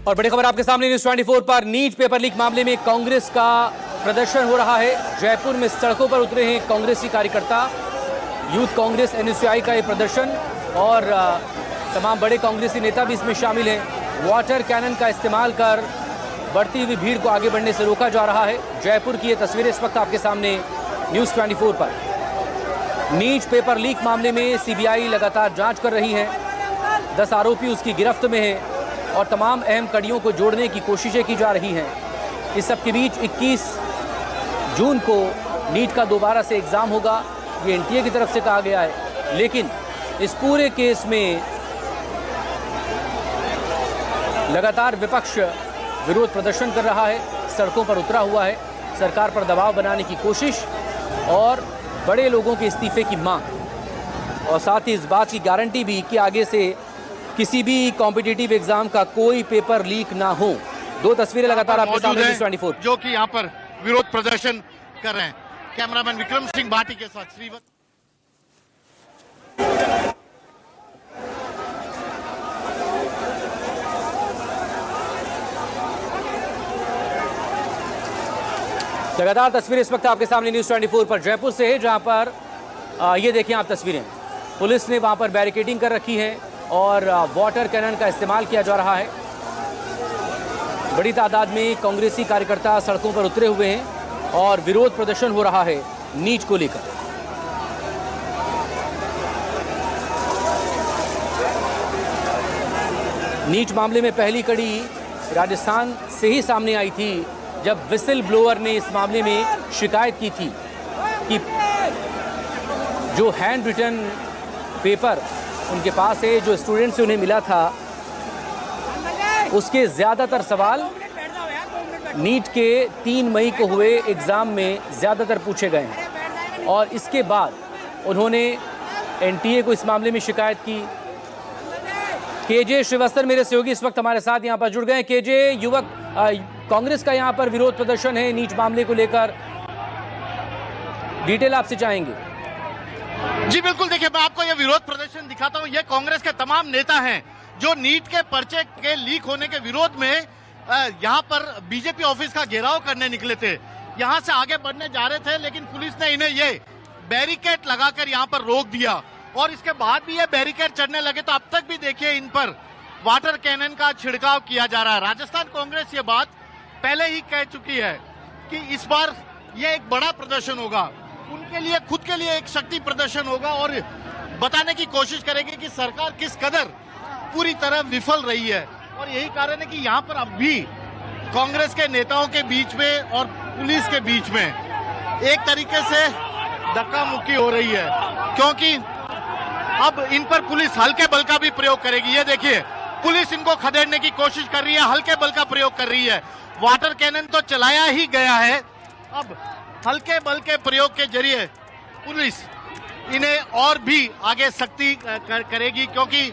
और बड़ी खबर आपके सामने न्यूज़ 24 पर नीट पेपर लीक मामले में कांग्रेस का प्रदर्शन हो रहा है। जयपुर में सड़कों पर उतरे हैं कांग्रेसी कार्यकर्ता। यूथ कांग्रेस एनएसयूआई का ये प्रदर्शन और तमाम बड़े कांग्रेसी नेता भी इसमें शामिल हैं। वाटर कैनन का इस्तेमाल कर बढ़ती हुई भीड़ को आगे बढ़ने से रोका जा रहा है। जयपुर की ये तस्वीरें इस वक्त आपके सामने न्यूज़ 24 पर। नीट पेपर लीक मामले में सीबीआई लगातार जांच कर रही है। 10 आरोपी उसकी गिरफ्त में हैं और तमाम अहम कड़ियों को जोड़ने की कोशिशें की जा रही हैं। इस सब के बीच 21 जून को नीट का दोबारा से एग्ज़ाम होगा, ये एनटीए की तरफ से कहा गया है। लेकिन इस पूरे केस में लगातार विपक्ष विरोध प्रदर्शन कर रहा है, सड़कों पर उतरा हुआ है, सरकार पर दबाव बनाने की कोशिश और बड़े लोगों के इस्तीफे की मांग, और साथ ही इस बात की गारंटी भी कि आगे से किसी भी कॉम्पिटिटिव एग्जाम का कोई पेपर लीक ना हो। दो तस्वीरें लगातार आपके सामने न्यूज़ 24 जो कि यहाँ पर विरोध प्रदर्शन कर रहे हैं। कैमरामैन विक्रम सिंह भाटी के साथ श्रीवत। लगातार तस्वीरें इस वक्त आपके सामने न्यूज़ 24 पर जयपुर से है, जहां पर ये देखिए आप तस्वीरें, पुलिस ने वहां पर बैरिकेडिंग कर रखी है और वाटर कैनन का इस्तेमाल किया जा रहा है। बड़ी तादाद में कांग्रेसी कार्यकर्ता सड़कों पर उतरे हुए हैं और विरोध प्रदर्शन हो रहा है नीट को लेकर। नीट मामले में पहली कड़ी राजस्थान से ही सामने आई थी, जब विसिल ब्लोअर ने इस मामले में शिकायत की थी कि जो हैंड रिटन पेपर उनके पास है, जो स्टूडेंट से उन्हें मिला था, उसके ज़्यादातर सवाल नीट के 3 मई को हुए एग्ज़ाम में ज़्यादातर पूछे गए हैं। और इसके बाद उन्होंने एनटीए को इस मामले में शिकायत की। केजे श्रीवास्तव मेरे सहयोगी इस वक्त हमारे साथ यहाँ पर जुड़ गए हैं। केजे, युवक कांग्रेस का यहाँ पर विरोध प्रदर्शन है नीट मामले को लेकर, डिटेल आपसे चाहेंगे। जी बिल्कुल, देखिए मैं आपको ये विरोध प्रदर्शन दिखाता हूँ। ये कांग्रेस के तमाम नेता हैं जो नीट के पर्चे के लीक होने के विरोध में यहाँ पर बीजेपी ऑफिस का घेराव करने निकले थे। यहाँ से आगे बढ़ने जा रहे थे, लेकिन पुलिस ने इन्हें ये बैरिकेड लगाकर यहाँ पर रोक दिया और इसके बाद भी ये बैरिकेड चढ़ने लगे। तो अब तक भी देखिए इन पर वाटर कैनन का छिड़काव किया जा रहा है। राजस्थान कांग्रेस ये बात पहले ही कह चुकी है कि इस बार ये एक बड़ा प्रदर्शन होगा, उनके लिए खुद के लिए एक शक्ति प्रदर्शन होगा और बताने की कोशिश करेगी कि सरकार किस कदर पूरी तरह विफल रही है। और यही कारण है कि यहाँ पर अब भी कांग्रेस के नेताओं के बीच में और पुलिस के बीच में एक तरीके से धक्का मुक्की हो रही है, क्योंकि अब इन पर पुलिस हल्के बल का भी प्रयोग करेगी। ये देखिए, पुलिस इनको खदेड़ने की कोशिश कर रही है, हल्के बल का प्रयोग कर रही है। वाटर कैनन तो चलाया ही गया है, अब हल्के बल के प्रयोग के जरिए पुलिस इन्हें और भी आगे सख्ती करेगी, क्योंकि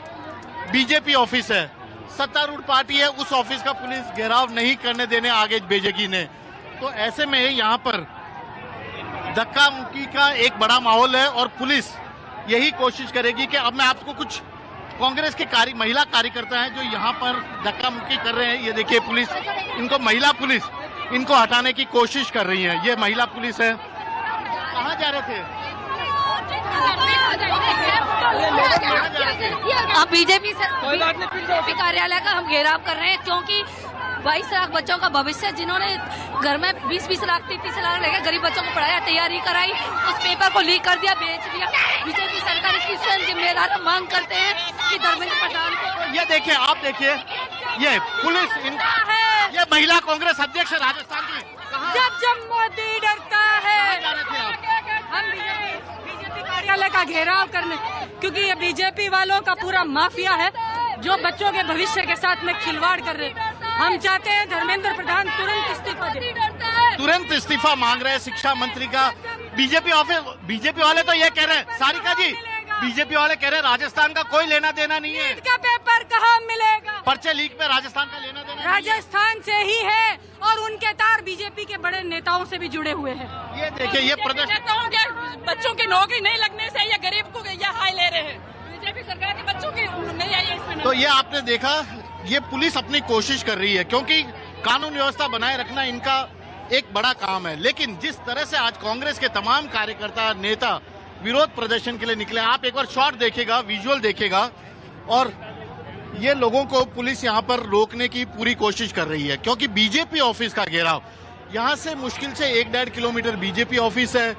बीजेपी ऑफिस है, सत्तारूढ़ पार्टी है, उस ऑफिस का पुलिस घेराव नहीं करने देने आगे भेजेगी ने। तो ऐसे में यहाँ पर धक्का मुक्की का एक बड़ा माहौल है और पुलिस यही कोशिश करेगी कि अब मैं आपको कुछ कांग्रेस के महिला कार्यकर्ता हैं जो यहाँ पर धक्का मुक्की कर रहे हैं। ये देखिए पुलिस इनको, महिला पुलिस इनको हटाने की कोशिश कर रही है। ये महिला पुलिस है। कहाँ जा रहे थे? अब बीजेपी कार्यालय का हम घेराव कर रहे हैं, क्योंकि 22 लाख बच्चों का भविष्य, जिन्होंने घर में 20-20 लाख 30-30 लाख लगे गरीब बच्चों को पढ़ाया, तैयारी कराई, उस पेपर को लीक कर दिया, बेच दिया। बीजेपी सरकार इसकी स्वयं जिम्मेदार मांग करते हैं कि धर्मेंद्र प्रधान को। ये देखिए, आप देखिए, ये पुलिस ये महिला कांग्रेस अध्यक्ष राजस्थान की। जब मोदी डरता है, हम बीजेपी कार्यालय का घेराव करने, क्योंकि ये बीजेपी वालों का पूरा माफिया है जो बच्चों के भविष्य के साथ में खिलवाड़ कर रहे हैं। हम चाहते हैं धर्मेंद्र प्रधान तुरंत इस्तीफा दे। तुरंत इस्तीफा मांग रहे हैं शिक्षा मंत्री का। बीजेपी वाले तो ये कह रहे हैं, सारिका जी, बीजेपी वाले कह रहे हैं राजस्थान का कोई लेना देना नहीं है। नीट का पेपर कहाँ मिलेगा? पर्चे लीक में राजस्थान का लेना देना राजस्थान से ही है और उनके तार बीजेपी के बड़े नेताओं से भी जुड़े हुए हैं। ये देखिए, ये प्रदर्शन नेताओं के बच्चों की नौकरी नहीं लगने से या गरीब को या हाई ले रहे हैं। बीजेपी सरकार के बच्चों की नहीं आई है इसमें। तो ये आपने देखा ये पुलिस अपनी कोशिश कर रही है, क्योंकि कानून व्यवस्था बनाए रखना इनका एक बड़ा काम है। लेकिन जिस तरह से आज कांग्रेस के तमाम कार्यकर्ता नेता विरोध प्रदर्शन के लिए निकले, आप एक बार शॉट देखिएगा, विजुअल देखिएगा, और ये लोगों को पुलिस यहाँ पर रोकने की पूरी कोशिश कर रही है, क्योंकि बीजेपी ऑफिस का घेराव, यहाँ से मुश्किल से 1-1.5 किलोमीटर बीजेपी ऑफिस है,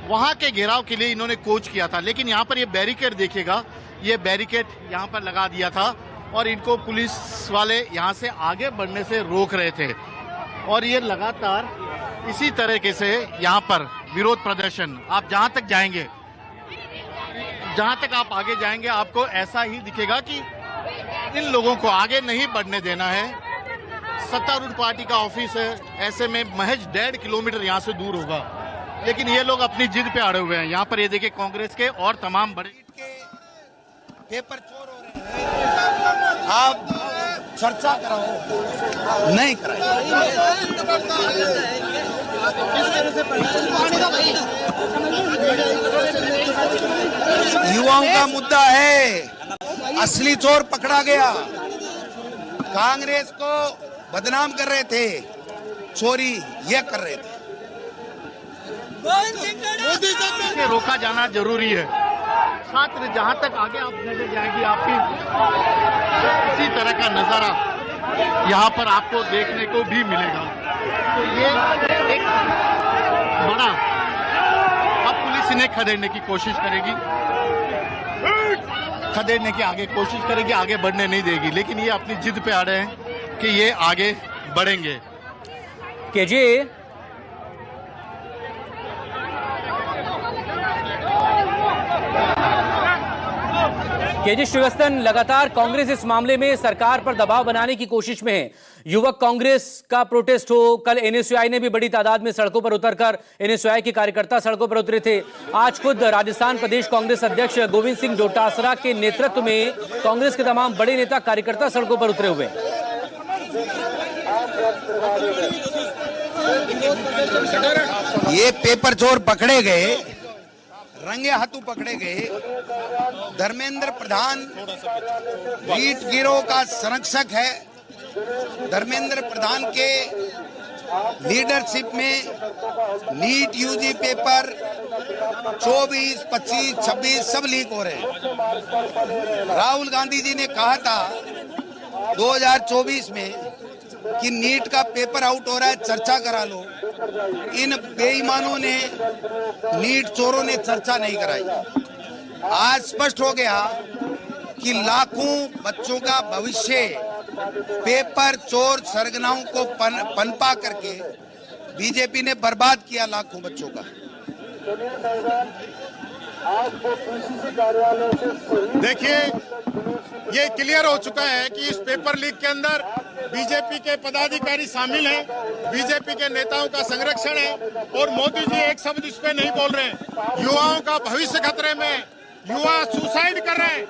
वहां के घेराव के लिए इन्होंने कोच किया था। लेकिन यहाँ पर ये बैरिकेड देखिएगा, ये बैरिकेड यहाँ पर लगा दिया था और इनको पुलिस वाले यहाँ से आगे बढ़ने से रोक रहे थे। और ये लगातार इसी तरीके से यहाँ पर विरोध प्रदर्शन, आप जहां तक जाएंगे, जहां तक आप आगे जाएंगे, आपको ऐसा ही दिखेगा कि इन लोगों को आगे नहीं बढ़ने देना है। सत्तारूढ़ पार्टी का ऑफिस है, ऐसे में महज 1.5 किलोमीटर यहाँ से दूर होगा, लेकिन ये लोग अपनी जिद पे अड़े हुए हैं। यहाँ पर ये देखिए कांग्रेस के और तमाम बड़े पेपर चोर हो रहे हैं, आप चर्चा कराओ, नहीं कराई। युवाओं का मुद्दा है, असली चोर पकड़ा गया। कांग्रेस को बदनाम कर रहे थे, चोरी ये कर रहे थे। इसे रोका जाना जरूरी है। छात्र जहां तक आगे आप नजर जाएंगी, आपकी इसी तरह का नजारा यहाँ पर आपको देखने को भी मिलेगा। तो ये एक बड़ा, अब पुलिस इन्हें खदेड़ने की कोशिश करेगी, खदेड़ने की आगे कोशिश करेगी, आगे बढ़ने नहीं देगी। लेकिन ये अपनी जिद पे आ रहे हैं कि ये आगे बढ़ेंगे। केजे, केजे श्रीवास्तव, लगातार कांग्रेस इस मामले में सरकार पर दबाव बनाने की कोशिश में है। युवक कांग्रेस का प्रोटेस्ट हो, कल एनएसयूआई ने भी बड़ी तादाद में सड़कों पर उतरकर, एनएसयूआई के कार्यकर्ता सड़कों पर उतरे थे। आज खुद राजस्थान प्रदेश कांग्रेस अध्यक्ष गोविंद सिंह डोटासरा के नेतृत्व में कांग्रेस के तमाम बड़े नेता कार्यकर्ता सड़कों पर उतरे हुए हैं। ये पेपर चोर पकड़े गए, रंगे हाथों पकड़े गए। धर्मेंद्र प्रधान नीट गिरोह का संरक्षक है। धर्मेंद्र प्रधान के लीडरशिप में नीट यूजी पेपर 24, 25, 26 सब लीक हो रहे हैं। राहुल गांधी जी ने कहा था 2024 में कि नीट का पेपर आउट हो रहा है, चर्चा करा लो। इन बेईमानों ने, नीट चोरों ने चर्चा नहीं कराई। आज स्पष्ट हो गया कि लाखों बच्चों का भविष्य पेपर चोर सरगनाओं को पनपा करके बीजेपी ने बर्बाद किया, लाखों बच्चों का। देखिए, ये क्लियर हो चुका है कि इस पेपर लीक के अंदर बीजेपी के पदाधिकारी शामिल हैं, बीजेपी के नेताओं का संरक्षण है, और मोदी जी एक शब्द इस पे नहीं बोल रहे हैं। युवाओं का भविष्य खतरे में, युवा सुसाइड कर रहे हैं,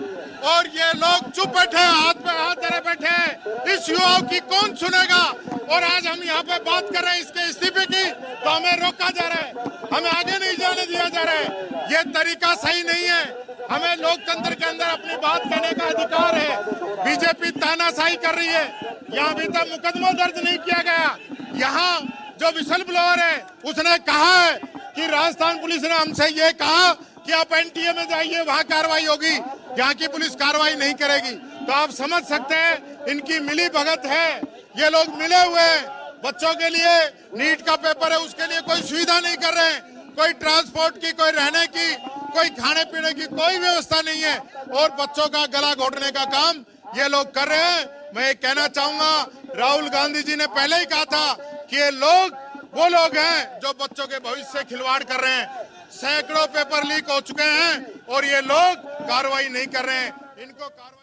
और ये लोग चुप बैठे हैं, हाथ पे हाथ धरे बैठे हैं। इस युवाओं की कौन सुनेगा? और आज हम यहाँ पे बात कर रहे हैं इसके इस्तीफे की, तो हमें रोका जा रहा है, हमें आगे नहीं जाने दिया जा रहा है। ये तरीका सही नहीं है। हमें लोकतंत्र के अंदर अपनी बात कहने का अधिकार है। बीजेपी तानाशाही कर रही है। यहाँ अभी तक मुकदमा दर्ज नहीं किया गया। यहाँ जो विसल ब्लोअर है उसने कहा है कि राजस्थान पुलिस ने हमसे ये कहा कि आप एनटीए में जाइए, वहां कार्रवाई होगी। यहाँ की पुलिस कार्रवाई नहीं करेगी। तो आप समझ सकते हैं इनकी मिली भगत है। ये लोग मिले हुए हैं, बच्चों के लिए नीट का पेपर है, उसके लिए कोई सुविधा नहीं कर रहे हैं। कोई ट्रांसपोर्ट की, कोई रहने की, कोई खाने पीने की कोई व्यवस्था नहीं है, और बच्चों का गला घोटने का काम ये लोग कर रहे हैं। मैं ये कहना चाहूंगा, राहुल गांधी जी ने पहले ही कहा था कि ये लोग वो लोग हैं जो बच्चों के भविष्य से खिलवाड़ कर रहे हैं। सैकड़ों पेपर लीक हो चुके हैं और ये लोग कार्रवाई नहीं कर रहे हैं। इनको कार्रवाई